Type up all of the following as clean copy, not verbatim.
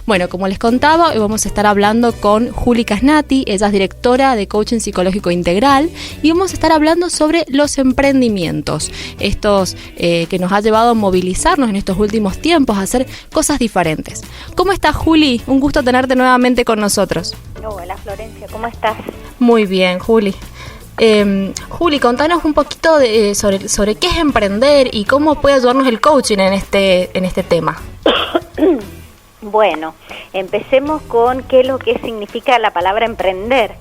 Bueno, como les contaba, hoy vamos a estar hablando con Juli Casnati, ella es directora de Coaching Psicológico Integral, y vamos a estar hablando sobre los emprendimientos, estos que nos ha llevado a movilizarnos en estos últimos tiempos, a hacer cosas diferentes. ¿Cómo estás, Juli? Un gusto tenerte nuevamente con nosotros. Hola, Florencia, ¿cómo estás? Muy bien, Juli. Juli, contanos un poquito sobre qué es emprender y cómo puede ayudarnos el coaching en este tema. Bueno, empecemos con qué es lo que significa la palabra emprender.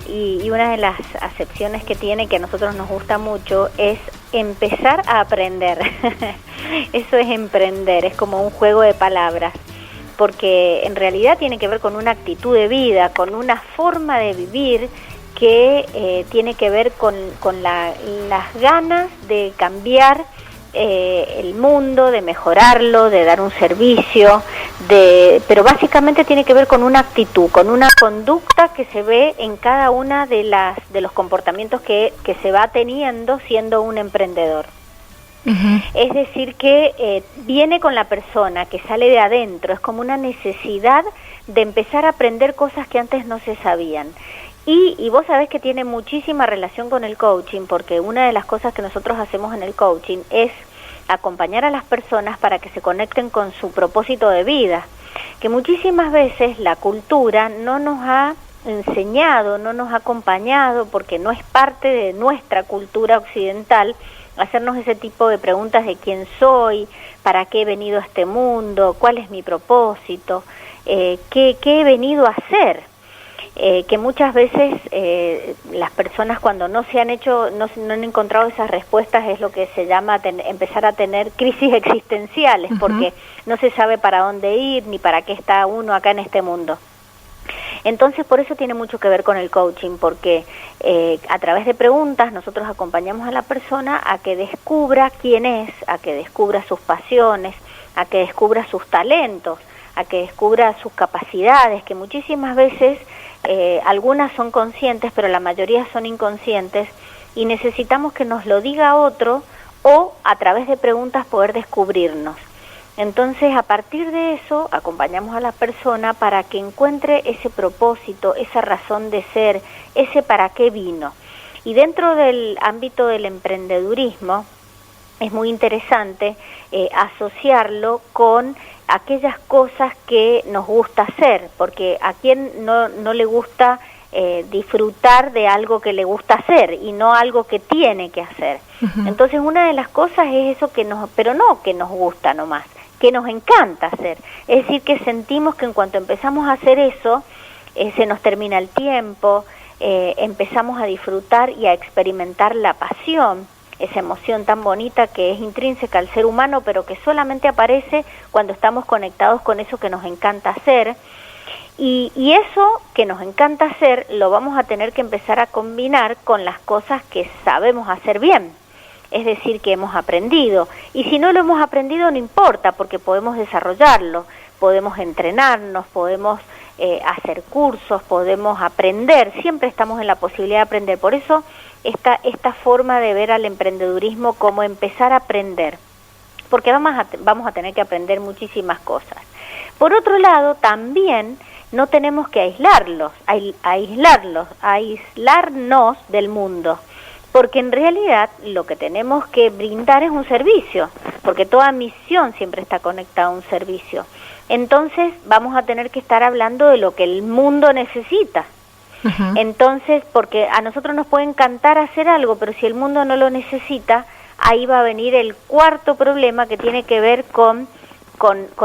Y una de las acepciones que tiene, que a nosotros nos gusta mucho, es empezar a aprender. Eso es emprender, es como un juego de palabras, porque en realidad tiene que ver con una actitud de vida, con una forma de vivir que tiene que ver con las ganas de cambiar el mundo, de mejorarlo, de dar un servicio, pero básicamente tiene que ver con una actitud, con una conducta que se ve en cada una de los comportamientos que se va teniendo siendo un emprendedor. Uh-huh. Es decir, que viene con la persona, que sale de adentro, es como una necesidad de empezar a aprender cosas que antes no se sabían. Y vos sabés que tiene muchísima relación con el coaching, porque una de las cosas que nosotros hacemos en el coaching es acompañar a las personas para que se conecten con su propósito de vida, que muchísimas veces la cultura no nos ha enseñado, no nos ha acompañado, porque no es parte de nuestra cultura occidental, hacernos ese tipo de preguntas de quién soy, para qué he venido a este mundo, cuál es mi propósito, qué he venido a hacer. Que muchas veces las personas, cuando no han encontrado esas respuestas, es lo que se llama empezar a tener crisis existenciales, uh-huh, porque no se sabe para dónde ir ni para qué está uno acá en este mundo. Entonces, por eso tiene mucho que ver con el coaching, porque a través de preguntas nosotros acompañamos a la persona a que descubra quién es, a que descubra sus pasiones, a que descubra sus talentos, a que descubra sus capacidades, que muchísimas veces algunas son conscientes, pero la mayoría son inconscientes, y necesitamos que nos lo diga otro, o a través de preguntas poder descubrirnos. Entonces, a partir de eso, acompañamos a la persona para que encuentre ese propósito, esa razón de ser, ese para qué vino. Y dentro del ámbito del emprendedurismo, es muy interesante asociarlo con aquellas cosas que nos gusta hacer, porque a quien no le gusta disfrutar de algo que le gusta hacer y no algo que tiene que hacer. Uh-huh. Entonces, una de las cosas es eso pero no que nos gusta nomás, que nos encanta hacer. Es decir, que sentimos que en cuanto empezamos a hacer eso, se nos termina el tiempo, empezamos a disfrutar y a experimentar la pasión, esa emoción tan bonita que es intrínseca al ser humano, pero que solamente aparece cuando estamos conectados con eso que nos encanta hacer. Y eso que nos encanta hacer lo vamos a tener que empezar a combinar con las cosas que sabemos hacer bien, es decir, que hemos aprendido. Y si no lo hemos aprendido, no importa, porque podemos desarrollarlo, podemos entrenarnos, podemos hacer cursos, podemos aprender, siempre estamos en la posibilidad de aprender. Por eso esta forma de ver al emprendedurismo como empezar a aprender, porque vamos a tener que aprender muchísimas cosas. Por otro lado, también no tenemos que aislarnos del mundo, porque en realidad lo que tenemos que brindar es un servicio, porque toda misión siempre está conectada a un servicio. Entonces vamos a tener que estar hablando de lo que el mundo necesita. Uh-huh. Entonces, porque a nosotros nos puede encantar hacer algo, pero si el mundo no lo necesita, ahí va a venir el cuarto problema, que tiene que ver con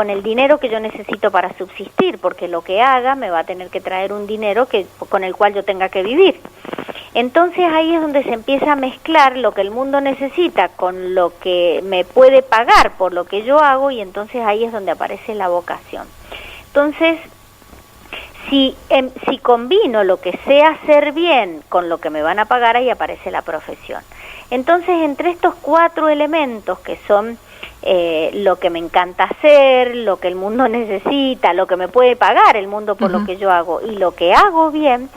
el dinero que yo necesito para subsistir, porque lo que haga me va a tener que traer un dinero con el cual yo tenga que vivir. Entonces ahí es donde se empieza a mezclar lo que el mundo necesita con lo que me puede pagar por lo que yo hago, y entonces ahí es donde aparece la vocación. Entonces, si combino lo que sé hacer bien con lo que me van a pagar, ahí aparece la profesión. Entonces, entre estos 4 elementos, que son lo que me encanta hacer, lo que el mundo necesita, lo que me puede pagar el mundo por lo que yo hago y lo que hago bien,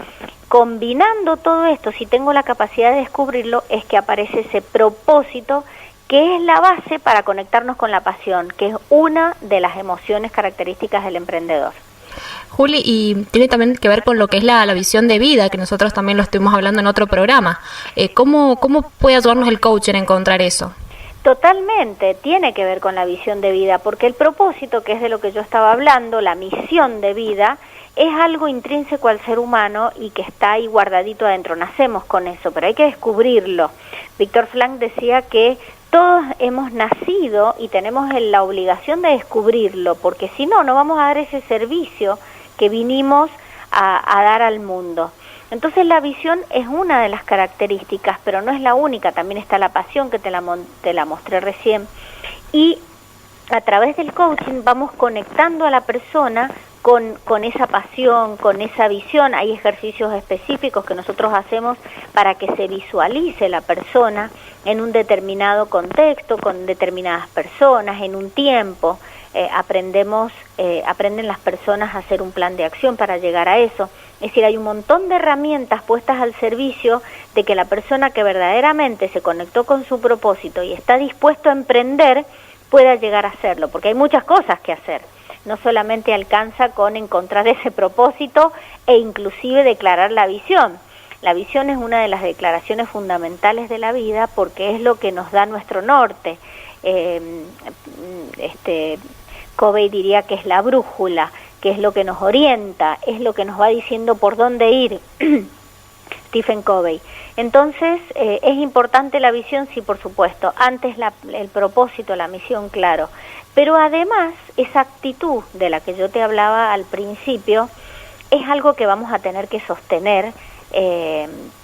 combinando todo esto, si tengo la capacidad de descubrirlo, es que aparece ese propósito que es la base para conectarnos con la pasión, que es una de las emociones características del emprendedor. Juli, y tiene también que ver con lo que es la visión de vida, que nosotros también lo estuvimos hablando en otro programa. ¿Cómo puede ayudarnos el coaching a encontrar eso? Totalmente, tiene que ver con la visión de vida, porque el propósito, que es de lo que yo estaba hablando, la misión de vida, es algo intrínseco al ser humano y que está ahí guardadito adentro. Nacemos con eso, pero hay que descubrirlo. Víctor Frank decía que todos hemos nacido y tenemos la obligación de descubrirlo, porque si no, no vamos a dar ese servicio que vinimos a dar al mundo. Entonces la visión es una de las características, pero no es la única. También está la pasión, que te la mostré recién. Y a través del coaching vamos conectando a la persona con esa pasión, con esa visión. Hay ejercicios específicos que nosotros hacemos para que se visualice la persona en un determinado contexto, con determinadas personas, en un tiempo. Aprenden las personas a hacer un plan de acción para llegar a eso. Es decir, hay un montón de herramientas puestas al servicio de que la persona que verdaderamente se conectó con su propósito y está dispuesto a emprender pueda llegar a hacerlo, porque hay muchas cosas que hacer. No solamente alcanza con encontrar ese propósito e inclusive declarar la visión. La visión es una de las declaraciones fundamentales de la vida porque es lo que nos da nuestro norte. Covey diría que es la brújula, que es lo que nos orienta, es lo que nos va diciendo por dónde ir. Stephen Covey. Entonces, ¿es importante la visión? Sí, por supuesto. Antes el propósito, la misión, claro. Pero además, esa actitud de la que yo te hablaba al principio, es algo que vamos a tener que sostener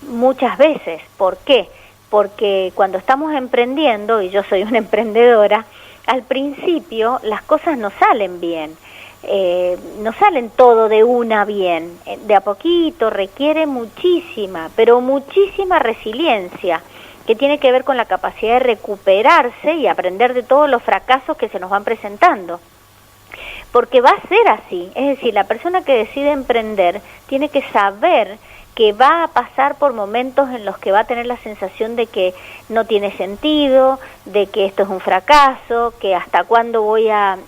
muchas veces. ¿Por qué? Porque cuando estamos emprendiendo, y yo soy una emprendedora, al principio las cosas no salen bien. No salen todo de una bien, de a poquito, requiere muchísima, pero muchísima resiliencia, que tiene que ver con la capacidad de recuperarse y aprender de todos los fracasos que se nos van presentando. Porque va a ser así, es decir, la persona que decide emprender tiene que saber que va a pasar por momentos en los que va a tener la sensación de que no tiene sentido, de que esto es un fracaso, que hasta cuándo voy a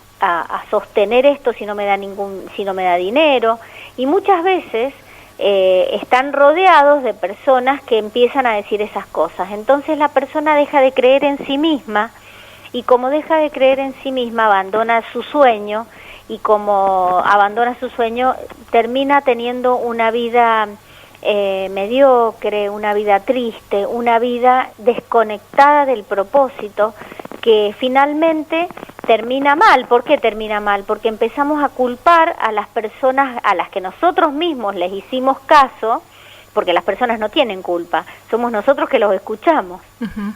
sostener esto si no me da dinero, y muchas veces están rodeados de personas que empiezan a decir esas cosas. Entonces la persona deja de creer en sí misma, y como deja de creer en sí misma abandona su sueño, y como abandona su sueño termina teniendo una vida mediocre, una vida triste, una vida desconectada del propósito, que finalmente termina mal. ¿Por qué termina mal? Porque empezamos a culpar a las personas a las que nosotros mismos les hicimos caso, porque las personas no tienen culpa, somos nosotros que los escuchamos. Uh-huh.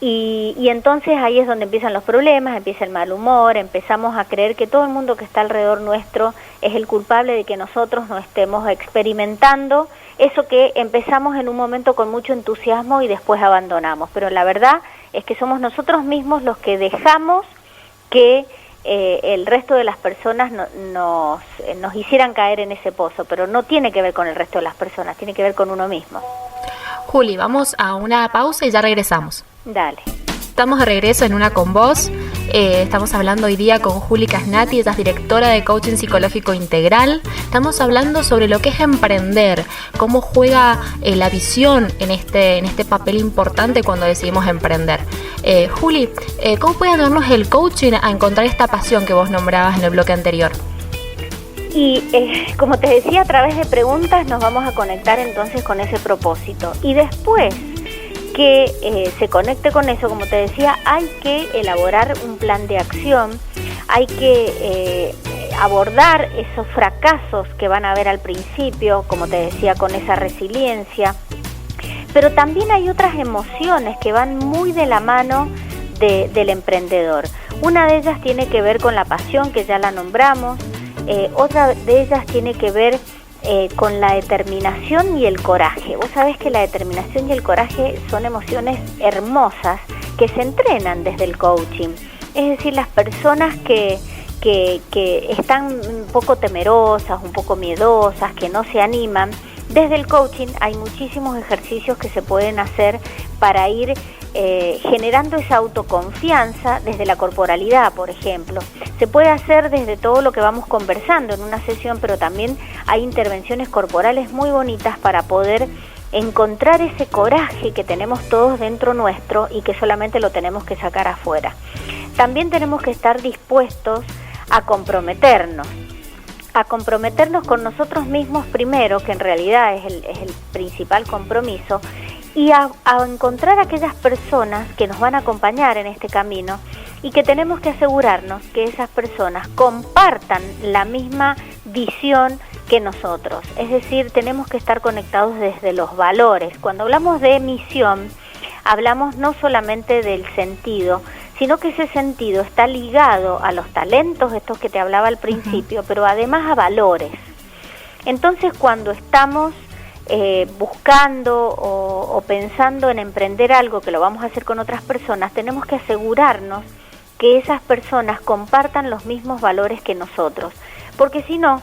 Y entonces ahí es donde empiezan los problemas, empieza el mal humor, empezamos a creer que todo el mundo que está alrededor nuestro es el culpable de que nosotros no estemos experimentando eso que empezamos en un momento con mucho entusiasmo y después abandonamos. Pero la verdad es que somos nosotros mismos los que dejamos que el resto de las personas nos hicieran caer en ese pozo, pero no tiene que ver con el resto de las personas, tiene que ver con uno mismo. Juli, vamos a una pausa y ya regresamos. Dale. Estamos de regreso en Una con Vos. Estamos hablando hoy día con Juli Casnati, ella es directora de Coaching Psicológico Integral. Estamos hablando sobre lo que es emprender, cómo juega la visión en este papel importante cuando decidimos emprender. Juli, ¿cómo puede ayudarnos el coaching a encontrar esta pasión que vos nombrabas en el bloque anterior? Y como te decía, a través de preguntas nos vamos a conectar entonces con ese propósito. Y después que se conecte con eso, como te decía, hay que elaborar un plan de acción, hay que abordar esos fracasos que van a haber al principio, como te decía, con esa resiliencia. Pero también hay otras emociones que van muy de la mano del emprendedor. Una de ellas tiene que ver con la pasión, que ya la nombramos. Otra de ellas tiene que ver con la determinación y el coraje. Vos sabés que la determinación y el coraje son emociones hermosas que se entrenan desde el coaching. Es decir, las personas que están un poco temerosas, un poco miedosas, que no se animan, desde el coaching hay muchísimos ejercicios que se pueden hacer para ir generando esa autoconfianza desde la corporalidad, por ejemplo. Se puede hacer desde todo lo que vamos conversando en una sesión, pero también hay intervenciones corporales muy bonitas para poder encontrar ese coraje que tenemos todos dentro nuestro y que solamente lo tenemos que sacar afuera. También tenemos que estar dispuestos a comprometernos con nosotros mismos primero, que en realidad es el principal compromiso, y a encontrar aquellas personas que nos van a acompañar en este camino, y que tenemos que asegurarnos que esas personas compartan la misma visión que nosotros. Es decir, tenemos que estar conectados desde los valores. Cuando hablamos de misión, hablamos no solamente del sentido, sino que ese sentido está ligado a los talentos, estos que te hablaba al principio, pero además a valores. Entonces, cuando estamos buscando o pensando en emprender algo que lo vamos a hacer con otras personas, tenemos que asegurarnos que esas personas compartan los mismos valores que nosotros, porque si no,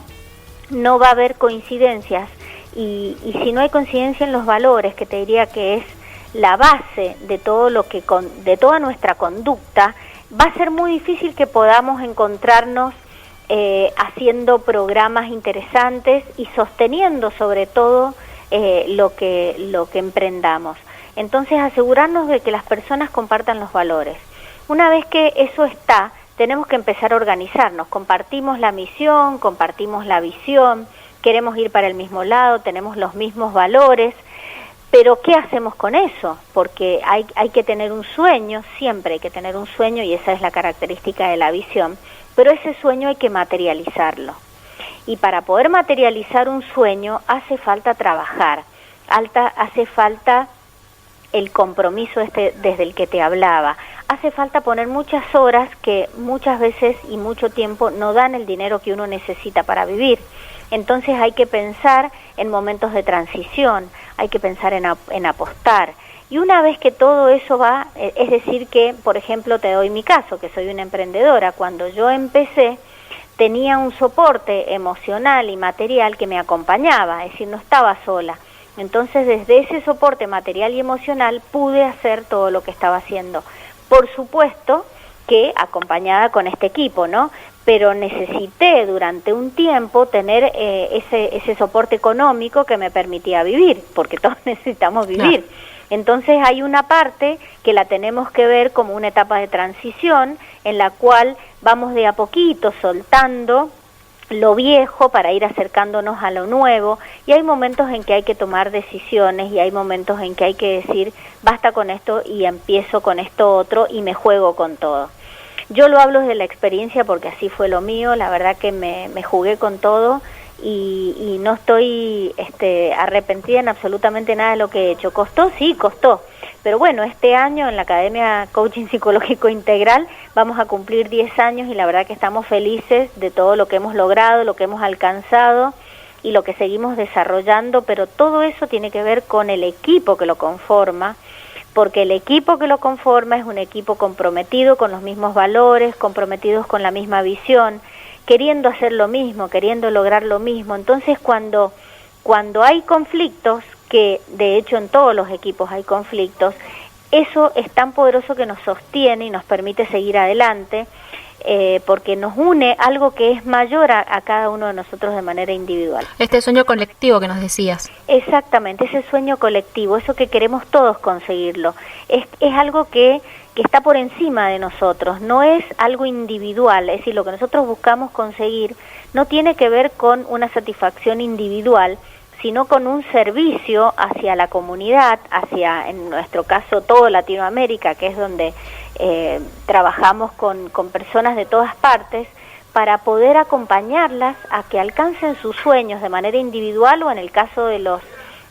no va a haber coincidencias, y si no hay coincidencia en los valores, que te diría que es la base de todo de toda nuestra conducta, va a ser muy difícil que podamos encontrarnos haciendo programas interesantes y sosteniendo sobre todo lo que emprendamos. Entonces, asegurarnos de que las personas compartan los valores. Una vez que eso está, tenemos que empezar a organizarnos. Compartimos la misión, compartimos la visión, queremos ir para el mismo lado, tenemos los mismos valores, pero ¿qué hacemos con eso? Porque hay que tener un sueño, siempre hay que tener un sueño, y esa es la característica de la visión, pero ese sueño hay que materializarlo. Y para poder materializar un sueño hace falta trabajar, hace falta el compromiso desde el que te hablaba, hace falta poner muchas horas que muchas veces y mucho tiempo no dan el dinero que uno necesita para vivir. Entonces hay que pensar en momentos de transición, hay que pensar en apostar. Y una vez que todo eso va, es decir que, por ejemplo, te doy mi caso, que soy una emprendedora. Cuando yo empecé, tenía un soporte emocional y material que me acompañaba, es decir, no estaba sola. Entonces, desde ese soporte material y emocional pude hacer todo lo que estaba haciendo. Por supuesto que acompañada con este equipo, ¿no? Pero necesité durante un tiempo tener ese soporte económico que me permitía vivir, porque todos necesitamos vivir. Claro. Entonces hay una parte que la tenemos que ver como una etapa de transición en la cual vamos de a poquito soltando lo viejo para ir acercándonos a lo nuevo, y hay momentos en que hay que tomar decisiones y hay momentos en que hay que decir basta con esto y empiezo con esto otro y me juego con todo. Yo lo hablo desde la experiencia porque así fue lo mío, la verdad que me jugué con todo y no estoy arrepentida en absolutamente nada de lo que he hecho. ¿Costó? Sí, costó. Pero bueno, este año en la Academia Coaching Psicológico Integral vamos a cumplir 10 años y la verdad que estamos felices de todo lo que hemos logrado, lo que hemos alcanzado y lo que seguimos desarrollando, pero todo eso tiene que ver con el equipo que lo conforma, porque el equipo que lo conforma es un equipo comprometido con los mismos valores, comprometidos con la misma visión, queriendo hacer lo mismo, queriendo lograr lo mismo. Entonces cuando hay conflictos, que de hecho en todos los equipos hay conflictos, eso es tan poderoso que nos sostiene y nos permite seguir adelante, porque nos une algo que es mayor a cada uno de nosotros de manera individual. Este sueño colectivo que nos decías. Exactamente, ese sueño colectivo, eso que queremos todos conseguirlo, es algo que está por encima de nosotros, no es algo individual, es decir, lo que nosotros buscamos conseguir no tiene que ver con una satisfacción individual, sino con un servicio hacia la comunidad, hacia, en nuestro caso, todo Latinoamérica, que es donde trabajamos con personas de todas partes, para poder acompañarlas a que alcancen sus sueños de manera individual, o en el caso de los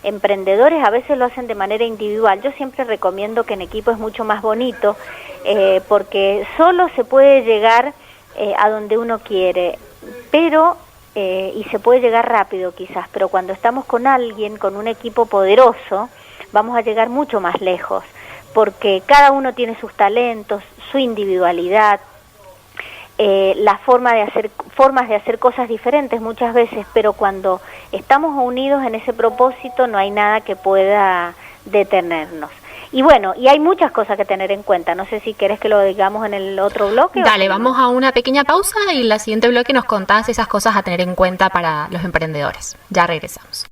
emprendedores a veces lo hacen de manera individual. Yo siempre recomiendo que en equipo es mucho más bonito, porque solo se puede llegar a donde uno quiere, pero y se puede llegar rápido quizás, pero cuando estamos con alguien, con un equipo poderoso, vamos a llegar mucho más lejos, porque cada uno tiene sus talentos, su individualidad, formas de hacer cosas diferentes muchas veces, pero cuando estamos unidos en ese propósito no hay nada que pueda detenernos. Y bueno, y hay muchas cosas que tener en cuenta. No sé si querés que lo digamos en el otro bloque. Dale, vamos a una pequeña pausa y en el siguiente bloque nos contás esas cosas a tener en cuenta para los emprendedores. Ya regresamos.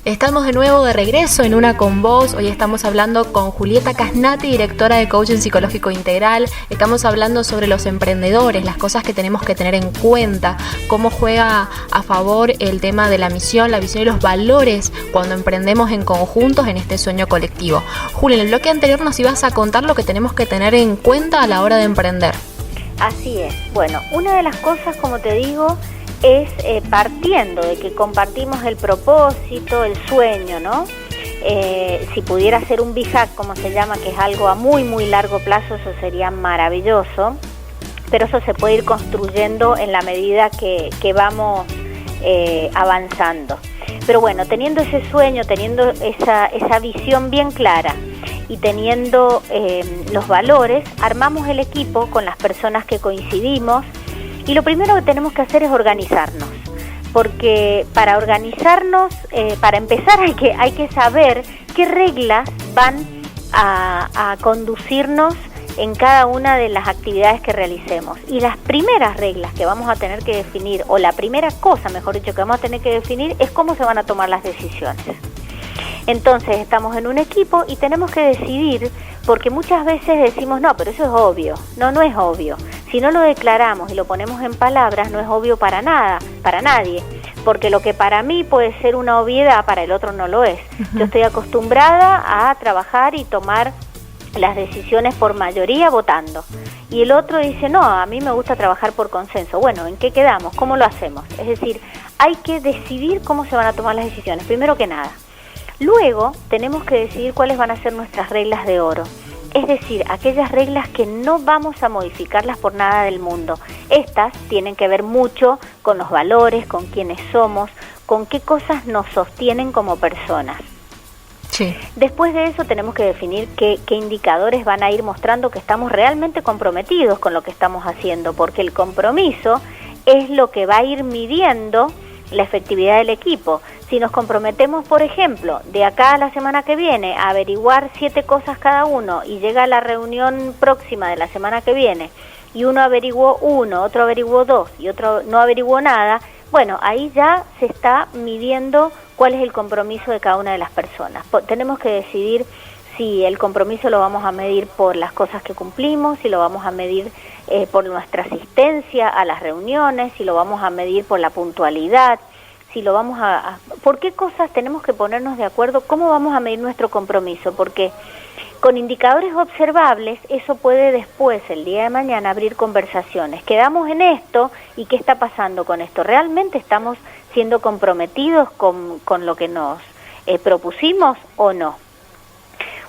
Estamos de nuevo de regreso en Una con Vos. Hoy estamos hablando con Julieta Casnati, directora de Coaching Psicológico Integral. Estamos hablando sobre los emprendedores, las cosas que tenemos que tener en cuenta, cómo juega a favor el tema de la misión, la visión y los valores cuando emprendemos en conjuntos en este sueño colectivo. Juli, en el bloque anterior nos ibas a contar lo que tenemos que tener en cuenta a la hora de emprender. Así es. Bueno, una de las cosas, como te digo, es partiendo de que compartimos el propósito, el sueño, ¿no? Si pudiera ser un BHAG, como se llama, que es algo a muy, muy largo plazo, eso sería maravilloso, pero eso se puede ir construyendo en la medida que vamos avanzando. Pero bueno, teniendo ese sueño, teniendo esa visión bien clara y teniendo los valores, armamos el equipo con las personas que coincidimos. Y lo primero que tenemos que hacer es organizarnos, porque para organizarnos, para empezar hay que saber qué reglas van a conducirnos en cada una de las actividades que realicemos. Y las primeras reglas que vamos a tener que definir, o la primera cosa, mejor dicho, que vamos a tener que definir es cómo se van a tomar las decisiones. Entonces estamos en un equipo y tenemos que decidir, porque muchas veces decimos, no, pero eso es obvio. No, no es obvio. Si no lo declaramos y lo ponemos en palabras, no es obvio para nada, para nadie, porque lo que para mí puede ser una obviedad, para el otro no lo es. Yo estoy acostumbrada a trabajar y tomar las decisiones por mayoría votando, y el otro dice, no, a mí me gusta trabajar por consenso. Bueno, ¿en qué quedamos? ¿Cómo lo hacemos? Es decir, hay que decidir cómo se van a tomar las decisiones, primero que nada. Luego tenemos que decidir cuáles van a ser nuestras reglas de oro. Es decir, aquellas reglas que no vamos a modificarlas por nada del mundo. Estas tienen que ver mucho con los valores, con quiénes somos, con qué cosas nos sostienen como personas. Sí. Después de eso tenemos que definir qué indicadores van a ir mostrando que estamos realmente comprometidos con lo que estamos haciendo, porque el compromiso es lo que va a ir midiendo la efectividad del equipo. Si nos comprometemos, por ejemplo, de acá a la semana que viene a averiguar 7 cosas cada uno, y llega la reunión próxima de la semana que viene y uno averiguó 1, otro averiguó 2 y otro no averiguó nada, bueno, ahí ya se está midiendo cuál es el compromiso de cada una de las personas. Tenemos que decidir si el compromiso lo vamos a medir por las cosas que cumplimos, si lo vamos a medir por nuestra asistencia a las reuniones, si lo vamos a medir por la puntualidad, si lo vamos ¿por qué cosas tenemos que ponernos de acuerdo? ¿Cómo vamos a medir nuestro compromiso? Porque con indicadores observables, eso puede después, el día de mañana, abrir conversaciones. Quedamos en esto, ¿y qué está pasando con esto? ¿Realmente estamos siendo comprometidos con lo que nos propusimos o no?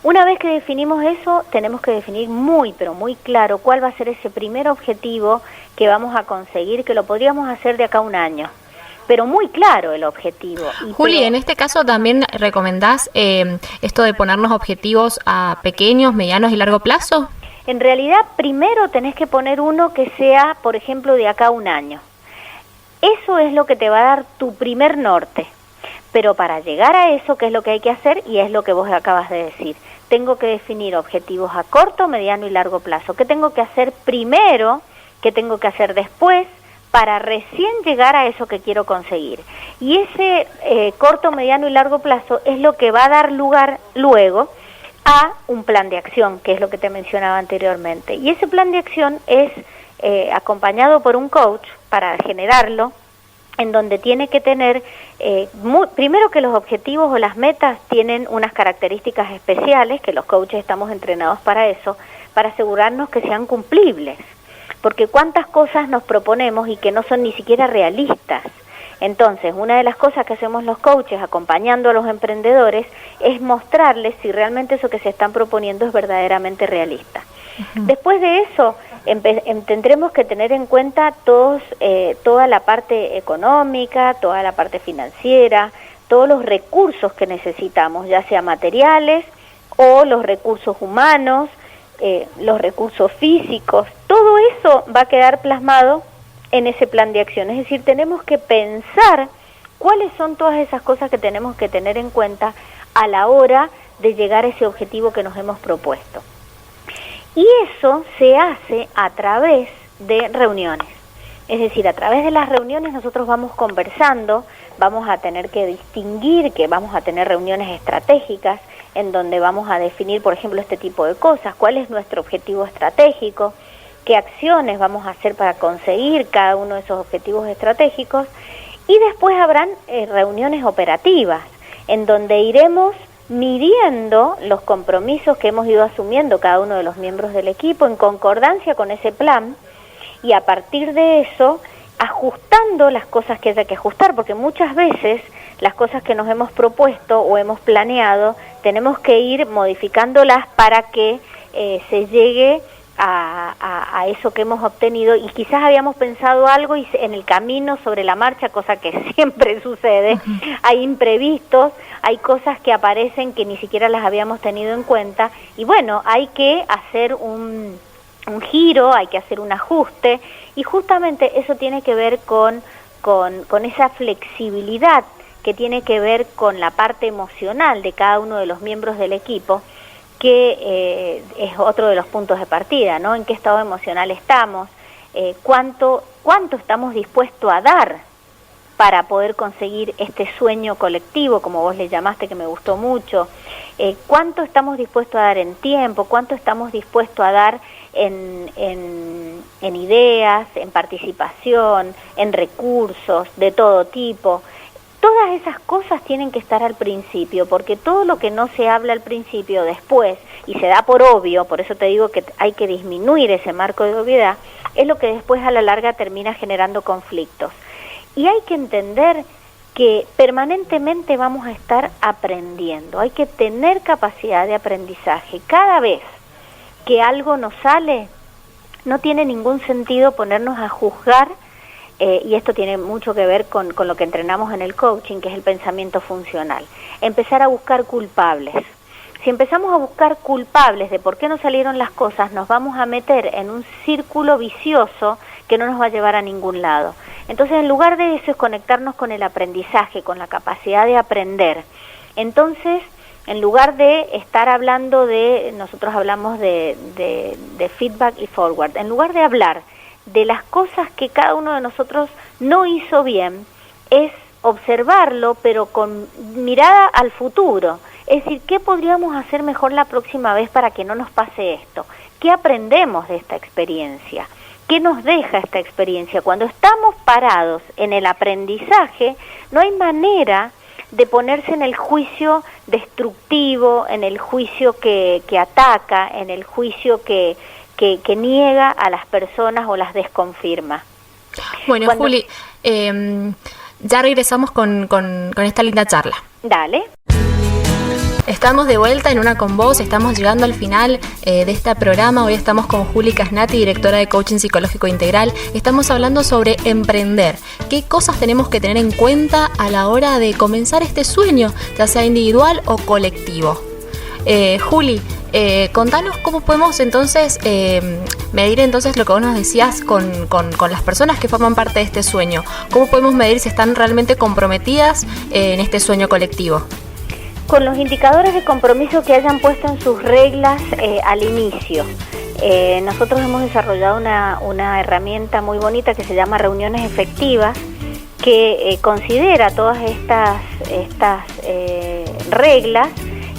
Una vez que definimos eso, tenemos que definir muy, pero muy claro cuál va a ser ese primer objetivo que vamos a conseguir, que lo podríamos hacer de acá a un año. Pero muy claro el objetivo. Juli, en este caso también recomendás esto de ponernos objetivos a pequeños, medianos y largo plazo. En realidad, primero tenés que poner uno que sea, por ejemplo, de acá a un año. Eso es lo que te va a dar tu primer norte. Pero para llegar a eso, ¿qué es lo que hay que hacer? Y es lo que vos acabas de decir. Tengo que definir objetivos a corto, mediano y largo plazo. ¿Qué tengo que hacer primero? ¿Qué tengo que hacer después? Para recién llegar a eso que quiero conseguir. Y ese corto, mediano y largo plazo es lo que va a dar lugar luego a un plan de acción, que es lo que te mencionaba anteriormente. Y ese plan de acción es acompañado por un coach para generarlo, en donde tiene que tener, primero que los objetivos o las metas tienen unas características especiales, que los coaches estamos entrenados para eso, para asegurarnos que sean cumplibles. Porque cuántas cosas nos proponemos y que no son ni siquiera realistas. Entonces, una de las cosas que hacemos los coaches acompañando a los emprendedores es mostrarles si realmente eso que se están proponiendo es verdaderamente realista. Después de eso, tendremos que tener en cuenta toda la parte económica, toda la parte financiera, todos los recursos que necesitamos, ya sea materiales o los recursos humanos, los recursos físicos. Todo eso va a quedar plasmado en ese plan de acción. Es decir, tenemos que pensar cuáles son todas esas cosas que tenemos que tener en cuenta a la hora de llegar a ese objetivo que nos hemos propuesto. Y eso se hace a través de reuniones. Es decir, a través de las reuniones nosotros vamos conversando, vamos a tener que distinguir que vamos a tener reuniones estratégicas en donde vamos a definir, por ejemplo, este tipo de cosas, cuál es nuestro objetivo estratégico, qué acciones vamos a hacer para conseguir cada uno de esos objetivos estratégicos, y después habrán reuniones operativas en donde iremos midiendo los compromisos que hemos ido asumiendo cada uno de los miembros del equipo en concordancia con ese plan, y a partir de eso ajustando las cosas que haya que ajustar, porque muchas veces las cosas que nos hemos propuesto o hemos planeado tenemos que ir modificándolas para que se llegue a eso que hemos obtenido, y quizás habíamos pensado algo y en el camino, sobre la marcha, cosa que siempre sucede, hay imprevistos, hay cosas que aparecen que ni siquiera las habíamos tenido en cuenta, y bueno, hay que hacer un giro, hay que hacer un ajuste, y justamente eso tiene que ver con esa flexibilidad que tiene que ver con la parte emocional de cada uno de los miembros del equipo, que es otro de los puntos de partida, ¿no? En qué estado emocional estamos, cuánto estamos dispuestos a dar para poder conseguir este sueño colectivo, como vos le llamaste, que me gustó mucho, cuánto estamos dispuestos a dar en tiempo, cuánto estamos dispuestos a dar en ideas, en participación, en recursos de todo tipo. Todas esas cosas tienen que estar al principio, porque todo lo que no se habla al principio, después, y se da por obvio, por eso te digo que hay que disminuir ese marco de obviedad, es lo que después a la larga termina generando conflictos. Y hay que entender que permanentemente vamos a estar aprendiendo, hay que tener capacidad de aprendizaje. Cada vez que algo nos sale, no tiene ningún sentido ponernos a juzgar, y esto tiene mucho que ver con lo que entrenamos en el coaching, que es el pensamiento funcional. Empezar a buscar culpables. Si empezamos a buscar culpables de por qué no salieron las cosas, nos vamos a meter en un círculo vicioso que no nos va a llevar a ningún lado. Entonces, en lugar de eso, es conectarnos con el aprendizaje, con la capacidad de aprender. Entonces, en lugar de estar hablando nosotros hablamos de feedback y forward, en lugar de hablar de las cosas que cada uno de nosotros no hizo bien, es observarlo, pero con mirada al futuro. Es decir, ¿qué podríamos hacer mejor la próxima vez para que no nos pase esto? ¿Qué aprendemos de esta experiencia? ¿Qué nos deja esta experiencia? Cuando estamos parados en el aprendizaje, no hay manera de ponerse en el juicio destructivo, en el juicio que ataca, en el juicio que niega a las personas o las desconfirma. Bueno, Juli, ya regresamos con esta linda charla. Dale. Estamos de vuelta en Una con Vos, estamos llegando al final de este programa. Hoy estamos con Juli Casnati, directora de Coaching Psicológico Integral. Estamos hablando sobre emprender. ¿Qué cosas tenemos que tener en cuenta a la hora de comenzar este sueño, ya sea individual o colectivo? Juli, contanos cómo podemos entonces medir entonces lo que vos nos decías con las personas que forman parte de este sueño. ¿Cómo podemos medir si están realmente comprometidas en este sueño colectivo? Con los indicadores de compromiso que hayan puesto en sus reglas al inicio. Nosotros hemos desarrollado una herramienta muy bonita que se llama Reuniones Efectivas, que considera todas estas reglas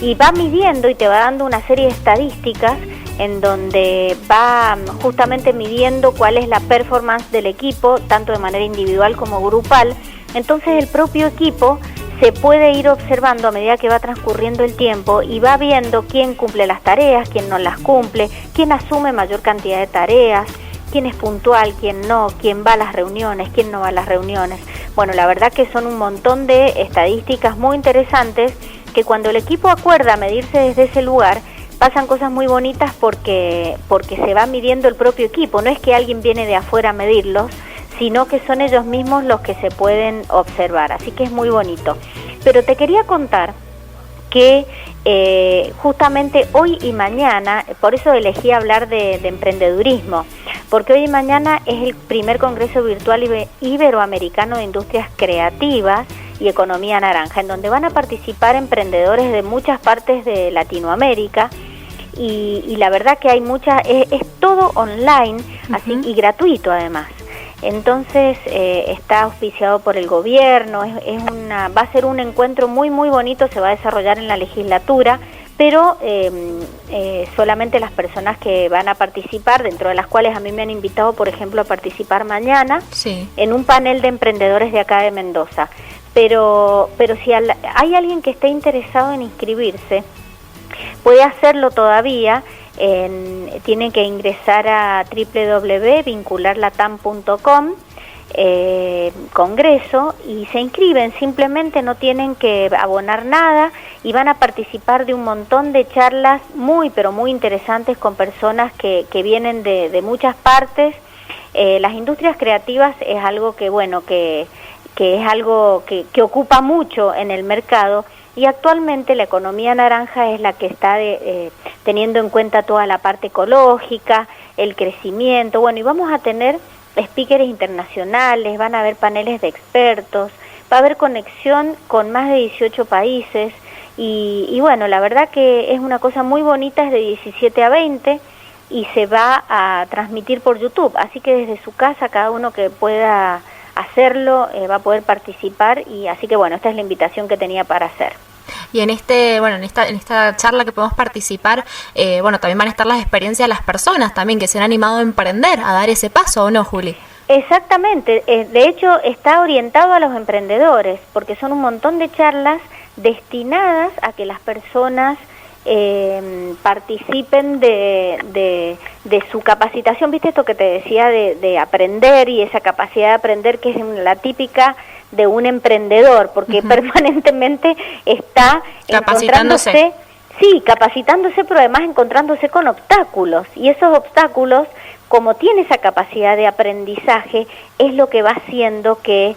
y va midiendo y te va dando una serie de estadísticas en donde va justamente midiendo cuál es la performance del equipo, tanto de manera individual como grupal. Entonces el propio equipo se puede ir observando a medida que va transcurriendo el tiempo y va viendo quién cumple las tareas, quién no las cumple, quién asume mayor cantidad de tareas, quién es puntual, quién no, quién va a las reuniones, quién no va a las reuniones. Bueno, la verdad que son un montón de estadísticas muy interesantes que cuando el equipo acuerda medirse desde ese lugar, pasan cosas muy bonitas porque se va midiendo el propio equipo. No es que alguien viene de afuera a medirlos, sino que son ellos mismos los que se pueden observar, así que es muy bonito. Pero te quería contar que justamente hoy y mañana, por eso elegí hablar de emprendedurismo, porque hoy y mañana es el primer Congreso Virtual Iberoamericano de Industrias Creativas, y economía naranja, en donde van a participar emprendedores de muchas partes de Latinoamérica. Y la verdad que hay es todo online, así, y gratuito además. Entonces está auspiciado por el gobierno, va a ser un encuentro muy muy bonito, se va a desarrollar en la legislatura, pero solamente las personas que van a participar, dentro de las cuales a mí me han invitado, por ejemplo, a participar mañana, sí, en un panel de emprendedores de acá de Mendoza. Pero si hay alguien que esté interesado en inscribirse, puede hacerlo todavía. Tienen que ingresar a www.vincularlatam.com Congreso y se inscriben, simplemente no tienen que abonar nada y van a participar de un montón de charlas muy pero muy interesantes con personas que vienen de muchas partes. Las industrias creativas es algo que es algo que ocupa mucho en el mercado. Y actualmente la economía naranja es la que está teniendo en cuenta toda la parte ecológica, el crecimiento, y vamos a tener speakers internacionales, van a haber paneles de expertos, va a haber conexión con más de 18 países y bueno, la verdad que es una cosa muy bonita, es de 17 a 20 y se va a transmitir por YouTube, así que desde su casa cada uno que pueda hacerlo va a poder participar y así que bueno, esta es la invitación que tenía para hacer. Y en esta charla que podemos participar, también van a estar las experiencias de las personas también que se han animado a emprender, a dar ese paso, ¿o no, Juli? Exactamente, de hecho está orientado a los emprendedores, porque son un montón de charlas destinadas a que las personas participen de su capacitación. ¿Viste esto que te decía de aprender y esa capacidad de aprender que es la típica de un emprendedor, porque permanentemente está capacitándose? Sí, capacitándose, pero además encontrándose con obstáculos, y esos obstáculos, como tiene esa capacidad de aprendizaje, es lo que va haciendo que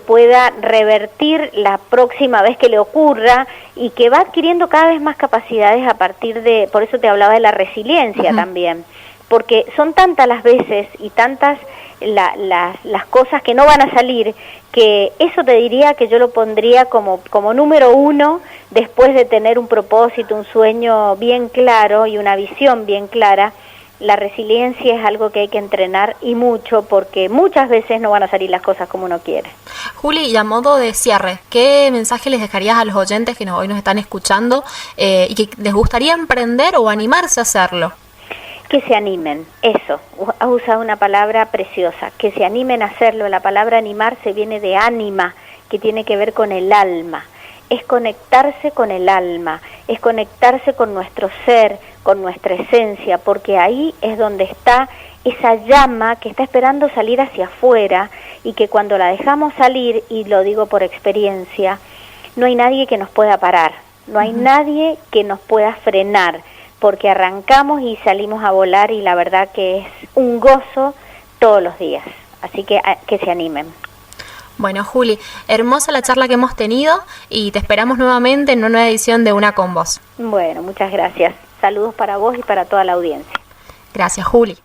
pueda revertir la próxima vez que le ocurra y que va adquiriendo cada vez más capacidades a partir por eso te hablaba de la resiliencia también, porque son tantas las veces y tantas las cosas que no van a salir, que eso te diría que yo lo pondría como número uno después de tener un propósito, un sueño bien claro y una visión bien clara. La resiliencia es algo que hay que entrenar y mucho, porque muchas veces no van a salir las cosas como uno quiere. Juli, y a modo de cierre, ¿qué mensaje les dejarías a los oyentes que hoy nos están escuchando y que les gustaría emprender o animarse a hacerlo? Que se animen, eso, has usado una palabra preciosa, que se animen a hacerlo. La palabra animarse viene de ánima, que tiene que ver con el alma. Es conectarse con el alma, es conectarse con nuestro ser, con nuestra esencia, porque ahí es donde está esa llama que está esperando salir hacia afuera y que cuando la dejamos salir, y lo digo por experiencia, no hay nadie que nos pueda parar, no hay nadie que nos pueda frenar, porque arrancamos y salimos a volar y la verdad que es un gozo todos los días, así que se animen. Bueno, Juli, hermosa la charla que hemos tenido y te esperamos nuevamente en una nueva edición de Una con Vos. Bueno, muchas gracias. Saludos para vos y para toda la audiencia. Gracias, Juli.